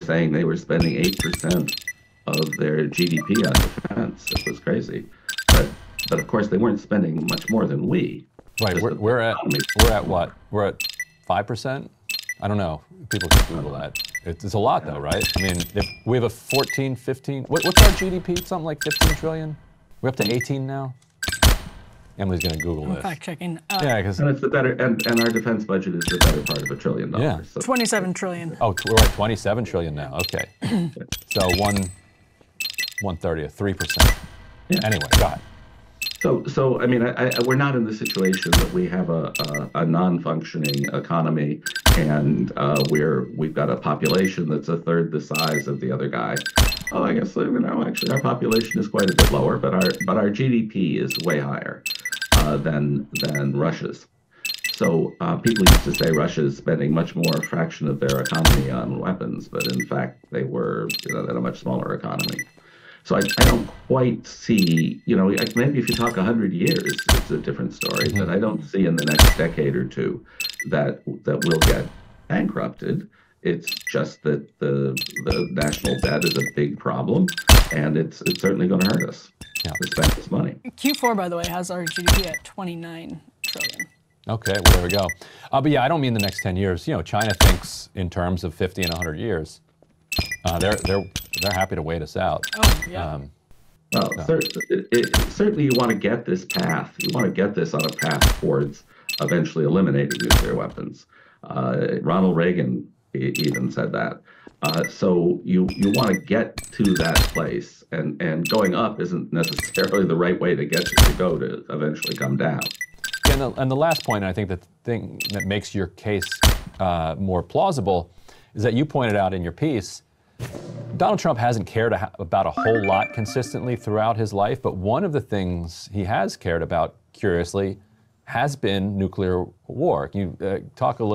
saying they were spending 8% of their GDP on defense. It was crazy. But but of course they weren't spending much more than we. Right. We're at what? We're at 5%. I don't know. People can Google that. It's a lot though, right? I mean, if we have a 14, 15. What's our GDP? Something like 15 trillion. We're up to 18 now. Emily's going to Google this. Fact checking. Yeah, because and it's the better, and our defense budget is the better part of $1 trillion. Yeah. So 27 trillion. oh, we're at 27 trillion now. Okay. So 1/30, 3%. Yeah. Anyway, go ahead. So I mean, we're not in the situation that we have a non-functioning economy, and we've got a population that's a third the size of the other guy. Well, I guess actually our population is quite a bit lower, but our GDP is way higher than Russia's. So people used to say Russia is spending much more, a fraction of their economy on weapons, but in fact they were at a much smaller economy. So I don't quite see, like maybe if you talk 100 years, it's a different story, but I don't see in the next decade or two that we'll get bankrupted. It's just that the national debt is a big problem, and it's certainly going to hurt us to spend this money. Q4, by the way, has our GDP at 29 trillion. Okay, well, there we go. But yeah, I don't mean the next 10 years. China thinks in terms of 50 and 100 years. They're happy to wait us out. Oh, yeah. Well, certainly you want to get this path. You want to get this on a path towards eventually eliminating nuclear weapons. Ronald Reagan even said that. So you want to get to that place, and going up isn't necessarily the right way to get you to go to eventually come down. And the last point, I think the thing that makes your case more plausible is that you pointed out in your piece, Donald Trump hasn't cared about a whole lot consistently throughout his life, but one of the things he has cared about, curiously, has been nuclear war. Can you talk a little